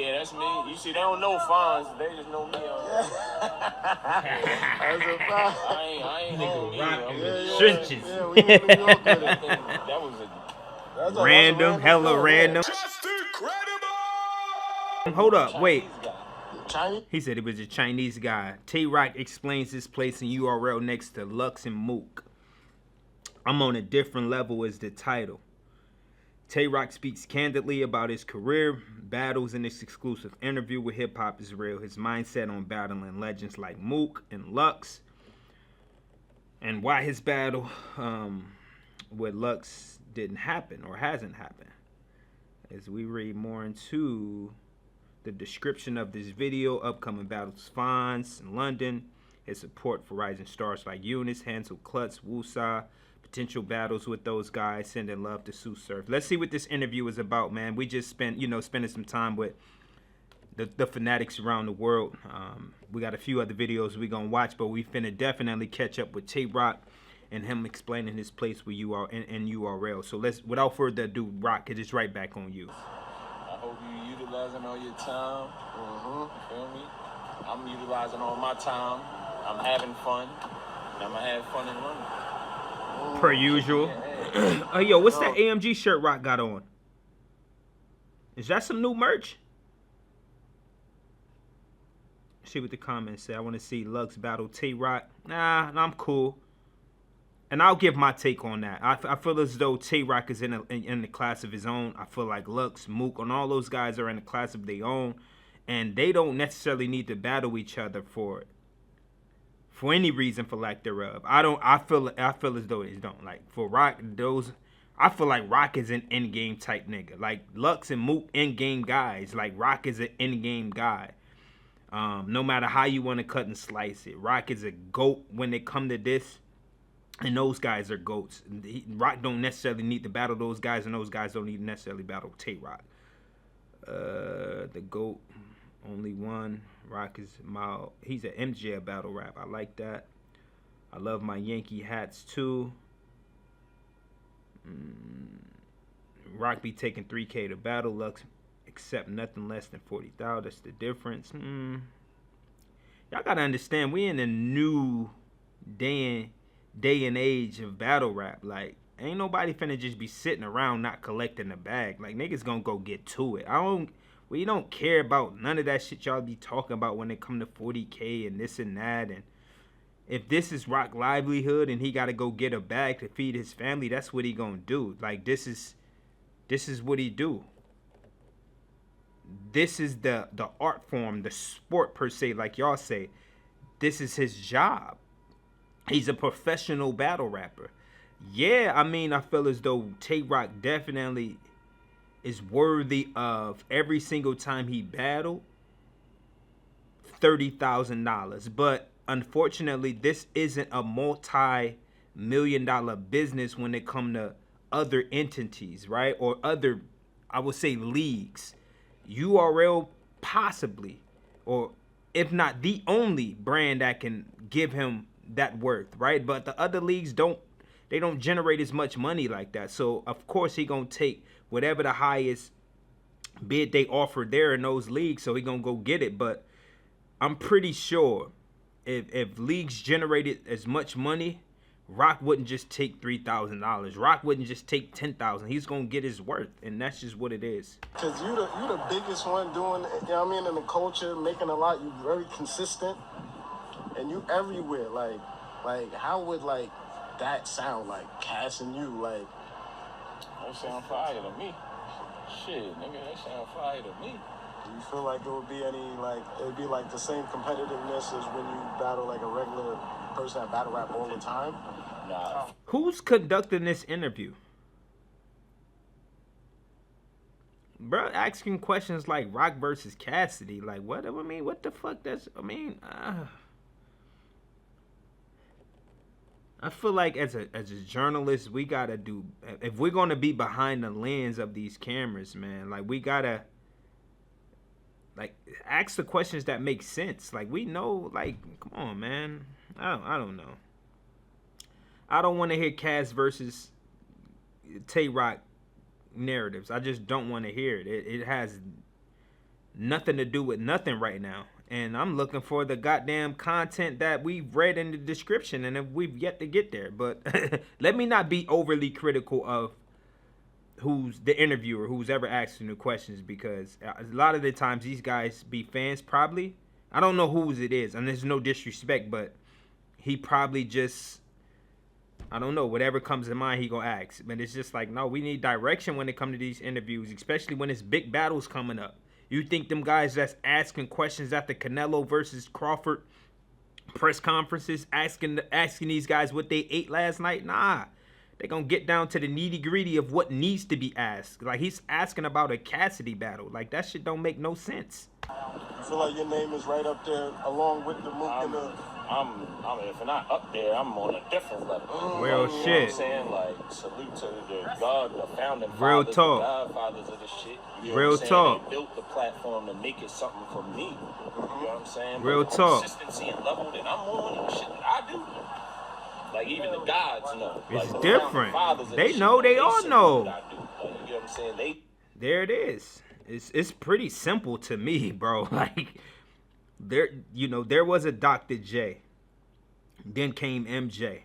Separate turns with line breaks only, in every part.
Yeah, that's me. You see, they don't know Fonz. They just know me.
That's a fact.
I ain't home either.
Trenches.
Yeah, we in New York with it.
That was
That's
Random, hella
film,
random.
Just incredible!
Hold up, wait.
Chinese?
He said it was a Chinese guy. Tay Roc explains his place in URL next to Lux and Mook. I'm on a different level is the title. Tay Roc speaks candidly about his career, battles in this exclusive interview with Hip Hop Is Real, his mindset on battling legends like Mook and Lux, and why his battle with Lux didn't happen or hasn't happened. As we read more into the description of this video, upcoming battles Fonz in London, his support for rising stars like Yunus, Hansel, Klutz, Whoosaah, potential battles with those guys, sending love to Tsu Surf. Let's see what this interview is about, man. We just spent, spending some time with the fanatics around the world. We got a few other videos we gonna watch, but we finna definitely catch up with Tay Roc and him explaining his place where you are in URL. So let's, without further ado, Roc, it is right back on you.
I hope you utilizing all your time. You feel me? I'm utilizing all my time. I'm having fun. And I'm gonna have fun in London.
Per usual. Oh, yo, what's that AMG shirt Roc got on? Is that some new merch? See what the comments say. I want to see Lux battle Tay Roc. Nah, I'm cool. And I'll give my take on that. I feel as though Tay Roc is in the class of his own. I feel like Lux, Mook, and all those guys are in a class of their own. And they don't necessarily need to battle each other for any reason, for lack thereof. I feel as though they don't. Like for Roc, I feel like Roc is an in-game type nigga. Like Lux and Mook in-game guys. Like Roc is an in-game guy. No matter how you want to cut and slice it, Roc is a GOAT when it come to this. And those guys are GOATs. Roc don't necessarily need to battle those guys, and those guys don't need to necessarily battle Tay Roc. The GOAT, only one. Roc is he's an MJ battle rap. I like that. I love my Yankee hats too. Roc be taking 3K to battle. Lux accept nothing less than 40,000. That's the difference. Y'all gotta understand, we in a new day and age of battle rap. Like, ain't nobody finna just be sitting around not collecting the bag. Like, niggas gonna go get to it. We don't care about none of that shit y'all be talking about when it come to 40K and this and that. And if this is Roc livelihood and he gotta go get a bag to feed his family, that's what he gonna do. Like, this is what he do. This is the art form, the sport per se, like y'all say. This is his job. He's a professional battle rapper. Yeah, I mean, I feel as though Tay Roc definitely is worthy of every single time he battled $30,000. But unfortunately, this isn't a multi-million-dollar business when it comes to other entities, right? Or other, I would say, leagues. URL possibly, or if not the only brand that can give him that worth, right? But the other leagues don't generate as much money like that. So of course he gonna take whatever the highest bid they offer there in those leagues, so he gonna go get it. But I'm pretty sure if leagues generated as much money, Roc wouldn't just take $3,000. Roc wouldn't just take $10,000. He's gonna get his worth, and that's just what it is.
Cause you the biggest one doing, you know what I mean, in the culture, making a lot. You very consistent, and you everywhere. Like how would like that sound? Like Cass and you, like
That sound fire to me. Shit, nigga, that sound fire to me.
do you feel like it would be any like it'd be like the same competitiveness as when you battle like a regular person that battle rap all the time?
Nah.
Who's conducting this interview? Bro, asking questions like Roc versus Cassidy. Like, what? I mean, what the fuck? I feel like as a journalist, we gotta do, if we're gonna be behind the lens of these cameras, man, like we gotta like ask the questions that make sense. Like we know, like, come on, man. I don't know. I don't want to hear Cass versus Tay Roc narratives. I just don't want to hear it. nothing to do with nothing right now. And I'm looking for the goddamn content that we've read in the description, and we've yet to get there. But let me not be overly critical of who's the interviewer, who's ever asking the questions, because a lot of the times these guys be fans probably. I don't know whose it is, and there's no disrespect, but he probably just, I don't know, whatever comes to mind he gonna ask. But it's just like, no, we need direction when it comes to these interviews, especially when it's big battles coming up. You think them guys that's asking questions at the Canelo versus Crawford press conferences, asking these guys what they ate last night? Nah. They gonna get down to the nitty-gritty of what needs to be asked. Like, he's asking about a Cassidy battle. Like, that shit don't make no sense.
I feel like your name is right up there along with the Mook and the...
I'm if not up there, I'm on a different level.
Real
You know
shit.
what I'm saying? Like, salute to the God, the founding
Real
fathers,
talk.
the godfathers of this shit. You know
Real
what I'm saying?
talk.
They built the platform to make it something for me. You know what I'm saying?
Real
But the
talk.
consistency and level that I'm on and shit that I do. Like, even the gods know.
It's
like, the
different.
founding fathers of
They
this
know,
shit,
they all
see
know.
what I do. Like, you know what I'm saying?
There it is. It's pretty simple to me, bro. Like, there was a Dr. J, then came MJ.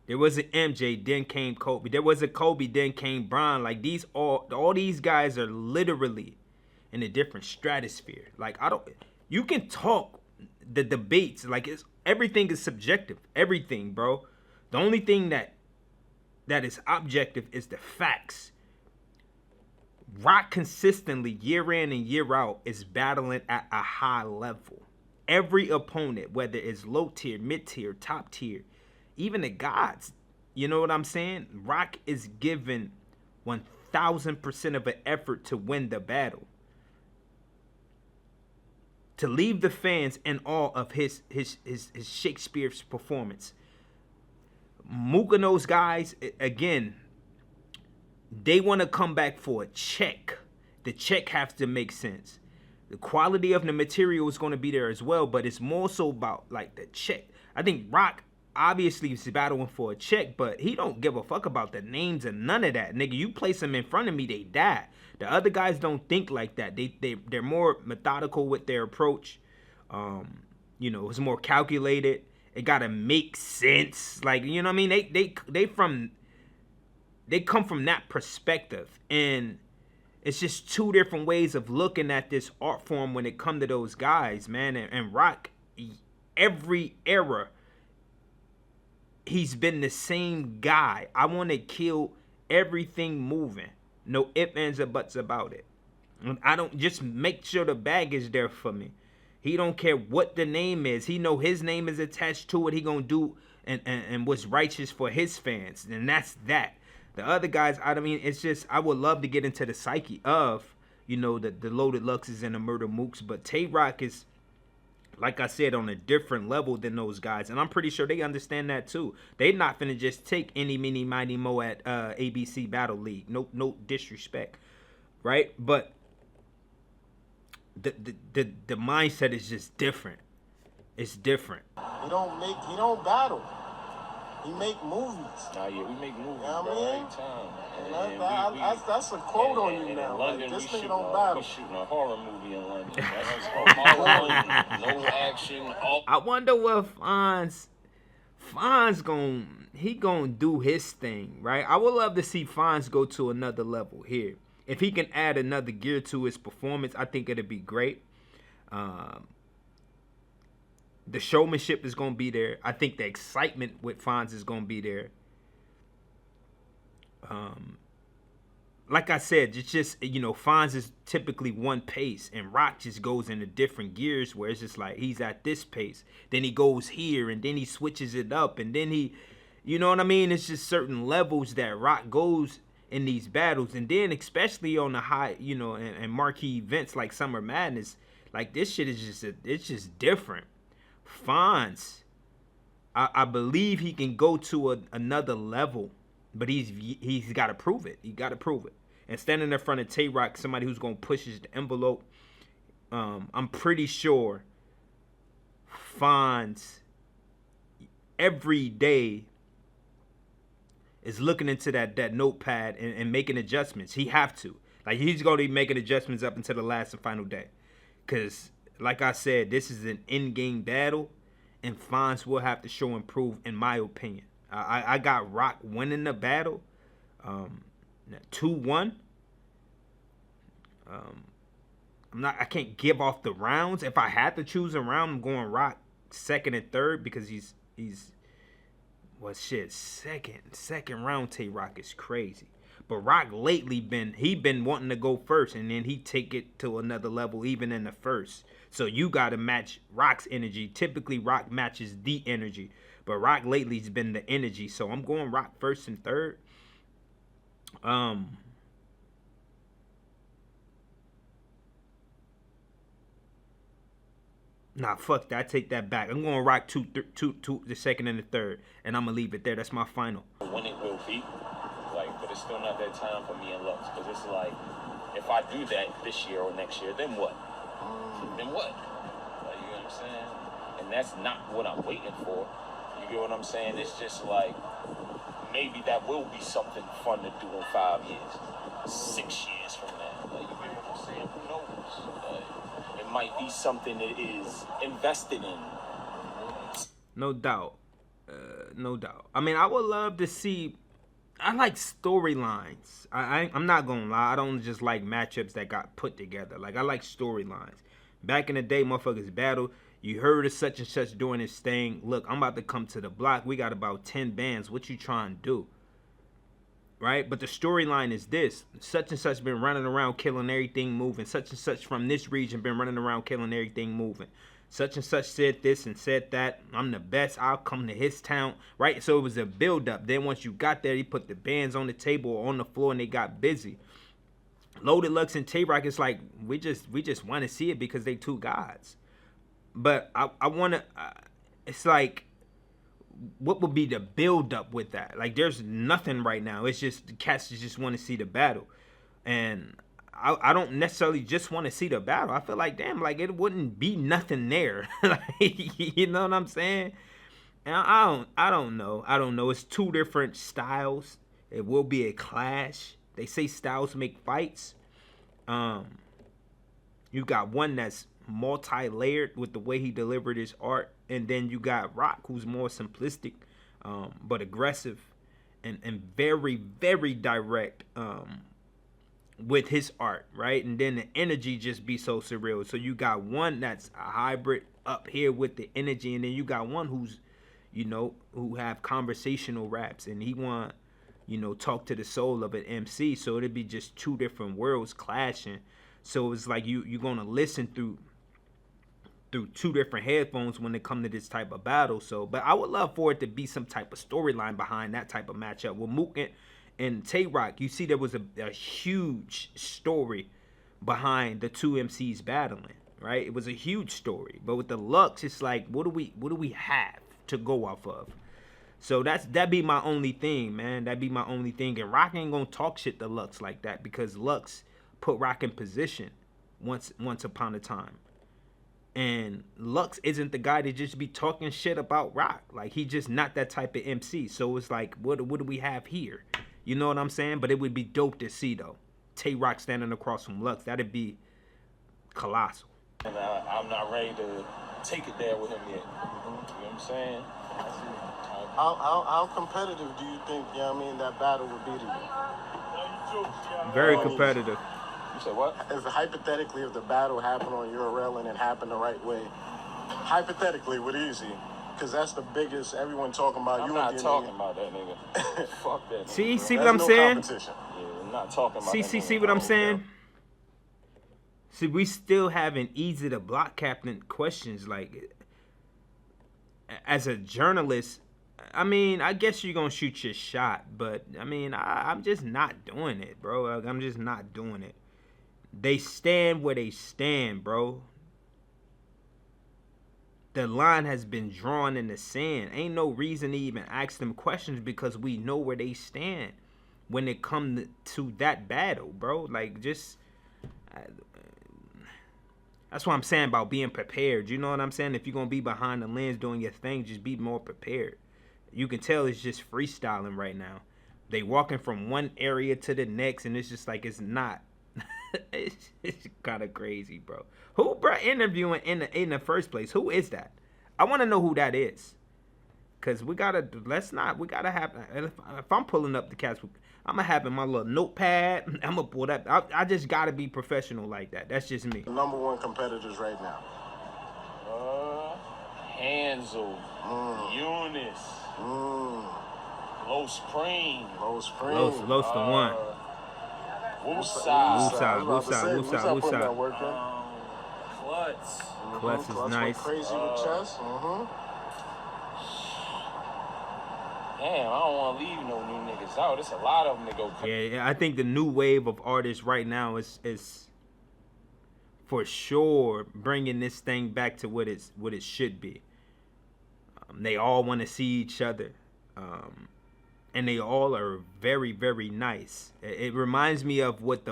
There was an MJ, then came Kobe. There was a Kobe, then came Bron. Like, all these guys are literally in a different stratosphere. Like, you can talk the debates, like, everything is subjective. Everything, bro. The only thing that is objective is the facts. Rock consistently, year in and year out, is battling at a high level. Every opponent, whether it's low tier, mid tier, top tier, even the gods, you know what I'm saying? Rock is given 1,000% of an effort to win the battle, to leave the fans in awe of his Shakespeare's performance. Mook and those guys, again, they want to come back for a check. The check has to make sense. The quality of the material is going to be there as well, but it's more so about, like, the check. I think Rock obviously is battling for a check, but he don't give a fuck about the names and none of that. Nigga, you place them in front of me, they die. The other guys don't think like that. They're more methodical with their approach. It's more calculated. It gotta make sense. Like, you know what I mean? They come from that perspective, and it's just two different ways of looking at this art form when it come to those guys, man. And Rock, every era, he's been the same guy. I want to kill everything moving. No ifs, ands, or buts about it. I don't, just make sure the bag is there for me. He don't care what the name is. He know his name is attached to it. He gonna do and what's righteous for his fans, and that's that. The other guys, I mean, it's just, I would love to get into the psyche of, the Loaded Luxes and the Murder Mooks, but Tay Roc is, like I said, on a different level than those guys, and I'm pretty sure they understand that too. They not finna just take any, mini, mighty, mo at ABC Battle League. No disrespect, right? But the mindset is just different. It's different.
He don't battle. He make movies.
Nah, yeah, we make movies,
You know
bro,
what I mean?
every time.
That's a quote on you
in
now.
London,
Like, this
we
nigga don't battle.
shooting a horror movie in London. That's horror, no action. All
I wonder what Fonz gonna do his thing, right? I would love to see Fonz go to another level here. If he can add another gear to his performance, I think it'd be great. The showmanship is gonna be there. I think the excitement with Fonz is gonna be there. Like I said, it's just, Fonz is typically one pace, and Rock just goes into different gears where it's just like he's at this pace, then he goes here, and then he switches it up, and then he, you know what I mean? It's just certain levels that Rock goes in these battles, and then especially on the high, and marquee events like Summer Madness, like this shit is just, it's just different. Fonz, I believe he can go to another level, but he's got to prove it. He got to prove it. And standing in front of Tay Roc, somebody who's going to push the envelope, I'm pretty sure Fonz every day is looking into that notepad and making adjustments. He have to. Like, he's going to be making adjustments up until the last and final day. Because, like I said, this is an in-game battle, and Fonz will have to show improve, in my opinion. I got Roc winning the battle, 2-1. I can't give off the rounds. If I had to choose a round, I'm going Roc second and third, because he's second round Tay Roc is crazy. But Roc lately been wanting to go first, and then he take it to another level even in the first. So you got to match Roc's energy. Typically Roc matches the energy, but Roc lately's been the energy. So I'm going Roc first and third. Nah, fuck that. I take that back. I'm going Roc two, the second and the third, and I'm gonna leave it there. That's my final.
When it will be, like, but it's still not that time for me and Lux, because it's like, if I do that this year or next year, then what? Then what? Like, you know what I'm saying? And that's not what I'm waiting for. You get what I'm saying? It's just like, maybe that will be something fun to do in 5 years, 6 years from now. Like, you get what I'm saying? Who knows? It might be something that is invested in.
No doubt. No doubt. I mean, I would love to see. I like storylines. I'm not gonna lie. I don't just like matchups that got put together. Like, I like storylines. Back in the day, motherfuckers battle. You heard of such and such doing this thing. Look, I'm about to come to the block. We got about 10 bands. What you trying to do? Right? But the storyline is this. Such and such been running around killing everything moving. Such and such from this region been running around killing everything moving. Such and such said this and said that. I'm the best. I'll come to his town. Right? So it was a build-up. Then once you got there, he put the bands on the table or on the floor, and they got busy. Loaded Lux and Tay Roc, it's like, we just want to see it because they two gods. But I want to, it's like, what would be the build-up with that? Like, there's nothing right now. It's just, the cats just want to see the battle. And I don't necessarily just want to see the battle. I feel like, damn, like, it wouldn't be nothing there. Like, you know what I'm saying? And I don't know. It's two different styles. It will be a clash. They say styles make fights. You got one that's multi-layered with the way he delivered his art, and then you got Roc, who's more simplistic, but aggressive and very, very direct with his art, right? And then the energy just be so surreal. So you got one that's a hybrid up here with the energy, and then you got one who's, you know, who have conversational raps, and he want, you know, talk to the soul of an MC. So it'd be just two different worlds clashing. So it's like you're gonna listen through two different headphones when it come to this type of battle. So, but I would love for it to be some type of storyline behind that type of matchup. With Mook and Tay Roc, you see there was a huge story behind the two MCs battling, right? It was a huge story. But with the Lux, it's like, what do we have to go off of? So that'd be my only thing, man. That'd be my only thing. And Roc ain't gonna talk shit to Lux like that, because Lux put Roc in position once upon a time. And Lux isn't the guy to just be talking shit about Roc. Like, he just not that type of MC. So it's like, what do we have here? You know what I'm saying? But it would be dope to see, though. Tay Roc standing across from Lux. That'd be colossal.
And I'm not ready to take it there with him yet. You know what I'm saying?
How competitive do you think, you know what I mean, that battle would be to you?
Very competitive.
You said what?
If hypothetically, if the battle happened on URL and it happened the right way, hypothetically, would easy, because that's the biggest everyone talking about.
I'm not talking about that nigga. Fuck that nigga.
See what I'm saying?
Yeah, I'm not talking about that.
See what I'm saying? See, we still having easy to block captain questions. Like, as a journalist, I mean, I guess you're gonna shoot your shot, but I mean, I'm just not doing it, bro. Like, I'm just not doing it. They stand where they stand, bro. The line has been drawn in the sand. Ain't no reason to even ask them questions, because we know where they stand when it comes to that battle, bro. Like, just that's what I'm saying about being prepared. You know what I'm saying? If you're gonna be behind the lens doing your thing, just be more prepared. You can tell it's just freestyling right now. They walking from one area to the next, and it's just like, it's not. It's kind of crazy, bro. Who brought interviewing in the first place? Who is that? I want to know who that is. Cause we gotta have. If I'm pulling up the cats, I'm gonna have in my little notepad. I'm gonna pull that. I just gotta be professional like that. That's just me.
The number one competitors right now.
Hansel, Yunus, Low Spring,
Los the one.
Whoosaah, Klutz.
Klutz is nice.
Crazy with chess.
Damn, I don't want to leave no new niggas out. There's a lot of them that go crazy.
Yeah, I think the new wave of artists right now is for sure bringing this thing back to what it should be. They all want to see each other, and they all are very, very nice. It reminds me of what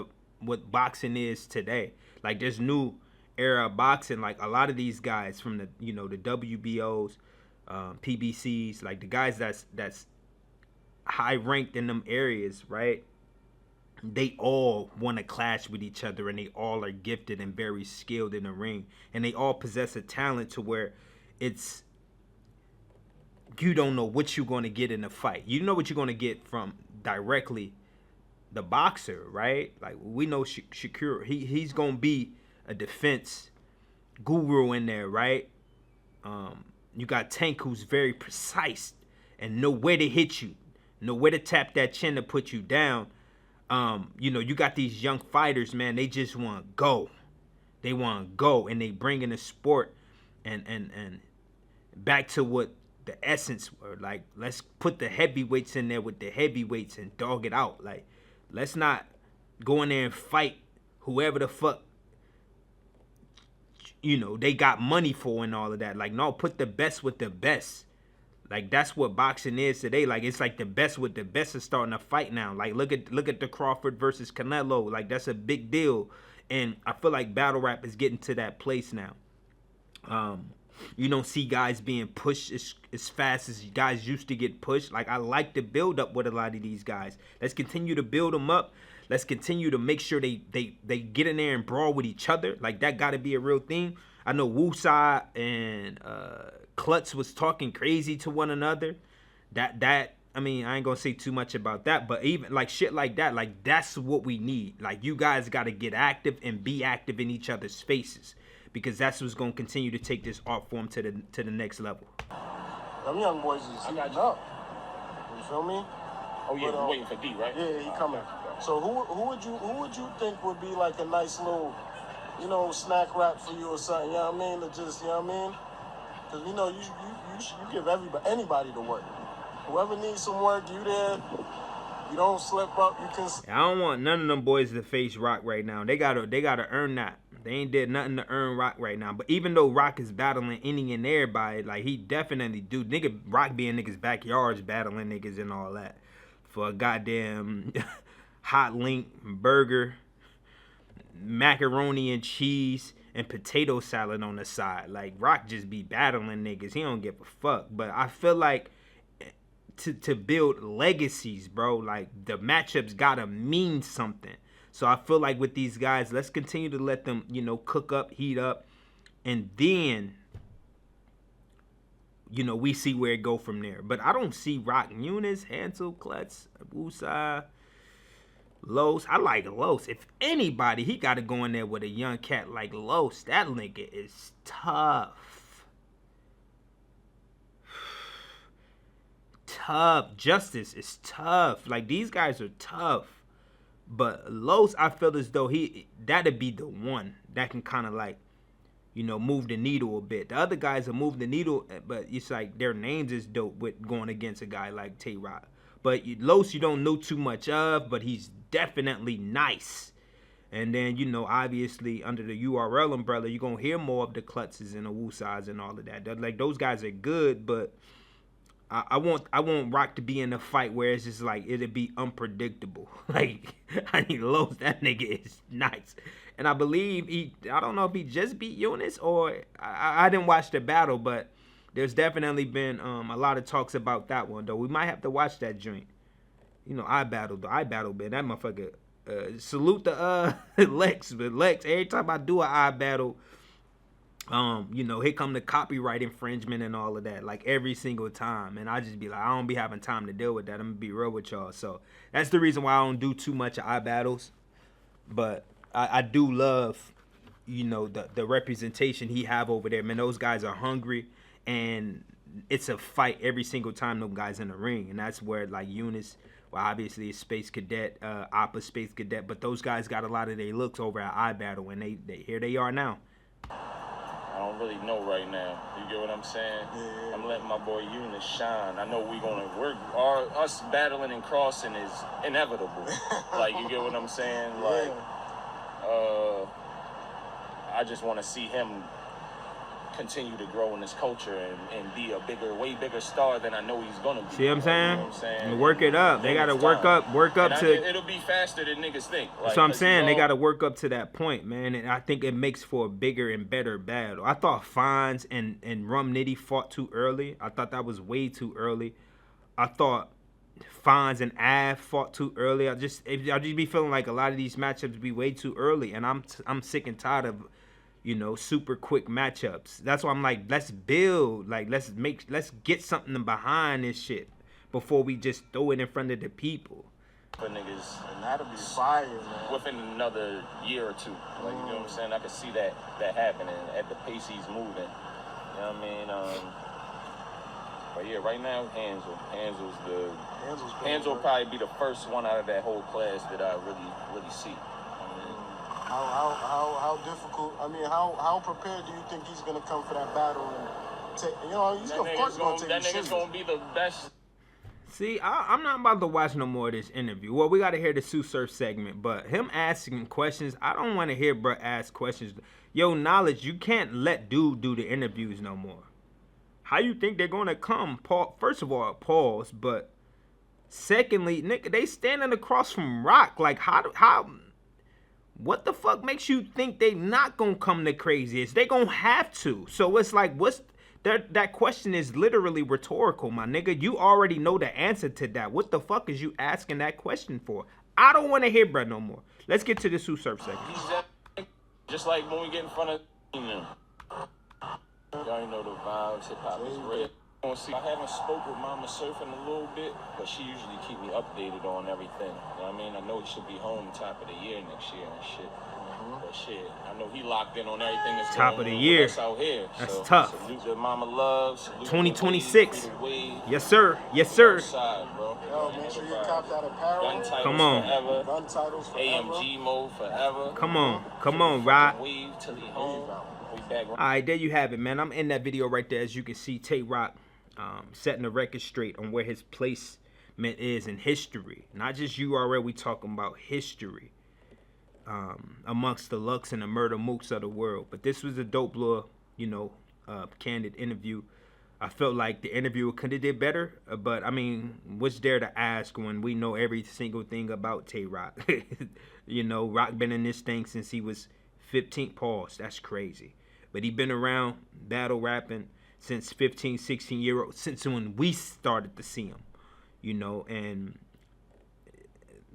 boxing is today. Like this new era of boxing, like a lot of these guys from the the WBOs, PBCs, like the guys that's high ranked in them areas, right? They all want to clash with each other, and they all are gifted and very skilled in the ring, and they all possess a talent to where it's you don't know what you're going to get in a fight. You know what you're going to get from directly the boxer, right? Like we know Shakur, he's going to be a defense guru in there, right? You got Tank, who's very precise and know where to hit you, know where to tap that chin to put you down. You got these young fighters, man. They just want to go. They want to go, and they bring in the sport and back to what the essence were. Like, let's put the heavyweights in there with the heavyweights and dog it out. Like, let's not go in there and fight whoever the fuck they got money for and all of that. Like, no, put the best with the best. Like, that's what boxing is today. Like, it's like the best with the best is starting to fight now. Like, look at the Crawford versus Canelo. Like, that's a big deal. And I feel like battle rap is getting to that place now. You don't see guys being pushed as fast as guys used to get pushed. Like, I like to build up with a lot of these guys. Let's continue to build them up. Let's continue to make sure they get in there and brawl with each other. Like, that got to be a real thing. I know Whoosaah and Klutz was talking crazy to one another. I mean, I ain't gonna say too much about that, but even like shit like that, like that's what we need. Like, you guys got to get active and be active in each other's faces, because that's what's gonna continue to take this art form to the next level.
Them young boys is heating up. You feel me?
Oh yeah, we're waiting for D, right?
Yeah, he coming. So who would you think would be like a nice little, snack wrap for you or something? You know what I mean? To just, you know what I mean? Because you give anybody to work. Whoever needs some work, you there. You don't slip up. You can.
I don't want none of them boys to face Roc right now. They gotta earn that. They ain't did nothing to earn Roc right now. But even though Roc is battling any and everybody, like he definitely do. Roc be in niggas' backyards battling niggas and all that for a goddamn hot link burger, macaroni and cheese, and potato salad on the side. Like, Roc just be battling niggas. He don't give a fuck. But I feel like to build legacies, bro, like the matchups gotta mean something. So I feel like with these guys, let's continue to let them, cook up, heat up, and then, we see where it go from there. But I don't see Roc, Yunus, Hansel, Klutz, Whoosaah, Los. I like Los. If anybody, he got to go in there with a young cat like Los. That nigga is tough. Tough. Justice is tough. Like, these guys are tough. But Los, I feel as though that'd be the one that can kind of like, move the needle a bit. The other guys will move the needle, but it's like their names is dope with going against a guy like Tay Roc. But Los, you don't know too much of, but he's definitely nice. And then, obviously under the URL umbrella, you're going to hear more of the Klutzes and the Whoosaahs and all of that. Like, those guys are good, but I want Roc to be in a fight where it's just like it'll be unpredictable. Like, I need Los. That nigga is nice, and I believe I don't know if he just beat Yunus or I didn't watch the battle, but there's definitely been a lot of talks about that one though. We might have to watch that joint. I battled, man. That motherfucker salute the Lex, but Lex, every time I do an eye battle, you know, here come the copyright infringement and all of that, like every single time, and I just be like, I don't be having time to deal with that. I'm gonna be real with y'all, so that's the reason why I don't do too much eye battles. But I do love, you know, the representation he have over there. Man, those guys are hungry, and it's a fight every single time those guys in the ring, and that's where like Yunus, well, obviously is Space Cadet, Appa Space Cadet, but those guys got a lot of their looks over at eye battle, and they here they are now.
I don't really know right now. You get what I'm saying? Yeah. I'm letting my boy Yunus shine. I know us battling and crossing is inevitable. Like, you get what I'm saying? Like, I just want to see him continue to grow in this culture and be a way bigger star than I know he's gonna be.
See what I'm saying?
You know what I'm saying?
Work it up. They gotta work up to.
It'll be faster than niggas think. Like,
that's what I'm saying. They gotta work up to that point, man. And I think it makes for a bigger and better battle. I thought Fonz and Rum Nitty fought too early. I thought that was way too early. I thought Fonz and Av fought too early. I just be feeling like a lot of these matchups be way too early, and I'm sick and tired of, you know, super quick matchups. That's why I'm like, let's build, like let's get something behind this shit before we just throw it in front of the people.
For niggas,
and that'll be fire, man.
Within another year or two, like, you know what I'm saying? I can see that happening at the pace he's moving. You know what I mean? But yeah, right now Hansel will probably be the first one out of that whole class that I really see.
How difficult? I mean, how prepared do you think he's gonna come for that battle? And take, you know, he's of course gonna take.
That nigga's gonna be the best.
See, I'm not about to watch no more of this interview. Well, we gotta hear the Tsu Surf segment, but him asking questions, I don't want to hear bruh ask questions. Yo, Knowledge, you can't let dude do the interviews no more. How you think they're gonna come? First of all, pause. But secondly, nigga, they standing across from Roc. Like, how? What the fuck makes you think they not gonna come the craziest? They gonna have to. So it's like, that question is literally rhetorical, my nigga. You already know the answer to that. What the fuck is you asking that question for? I don't want to hear bruh no more. Let's get to the Tsu Surf segment.
Just like when we get in front of them. Y'all know the vibes, hip hop is real. I haven't spoke with Mama Surf in a little bit, but she usually keep me updated on everything. You know what I mean? I know he should be home top of the year next year and shit. But shit, I know he locked in on everything that's
top of the year.
That's out here.
That's
so,
tough.
Salute to Mama Loves.
2026. Yes, sir. Yes, sir.
Side, bro.
Yo, make sure you cop that apparel.
Gun titles
come on.
Forever.
Gun titles forever.
AMG mode forever.
Come on, Rod.
Wave till he home.
All right, there you have it, man. I'm in that video right there. As you can see, Tay Roc setting the record straight on where his placement is in history. Not just URL, we talking about history amongst the Lux and the Murder Mooks of the world. But this was a dope little, you know, candid interview. I felt like the interviewer could have did better, but I mean, what's there to ask when we know every single thing about Tay Roc? You know, Roc been in this thing since he was 15. Pause. That's crazy. But he been around battle rapping since 15, 16-year-old, since when we started to see him, you know, and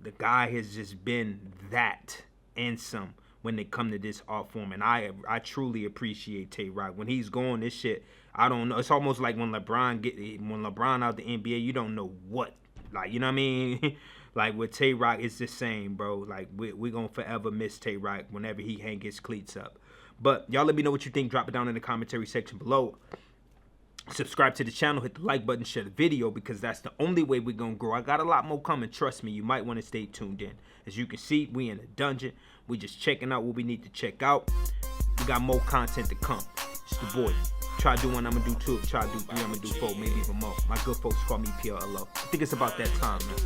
the guy has just been that and some when they come to this art form. And I truly appreciate Tay Roc. When he's going, this shit, I don't know. It's almost like when LeBron out the NBA, you don't know what, like, you know what I mean? Like with Tay Roc, it's the same, bro. Like we're gonna forever miss Tay Roc whenever he hang his cleats up. But y'all let me know what you think. Drop it down in the commentary section below. Subscribe to the channel, hit the like button, share the video, because that's the only way we're gonna grow. I got a lot more coming, trust me. You might want to stay tuned in. As you can see, we in a dungeon. We just checking out what we need to check out. We got more content to come. It's the boy. Try to do one, I'm gonna do two. Try to do three, I'm gonna do four, maybe even more. My good folks call me PLO. I think it's about that time, man.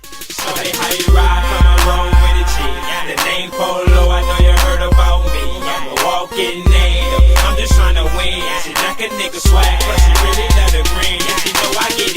Shorty, how you ride from a road with a G? The name Polo, I know you heard about me. I'm a walking name. I'm just trying to win. She like a nigga swag, but she really love the green. Yeah, she know I get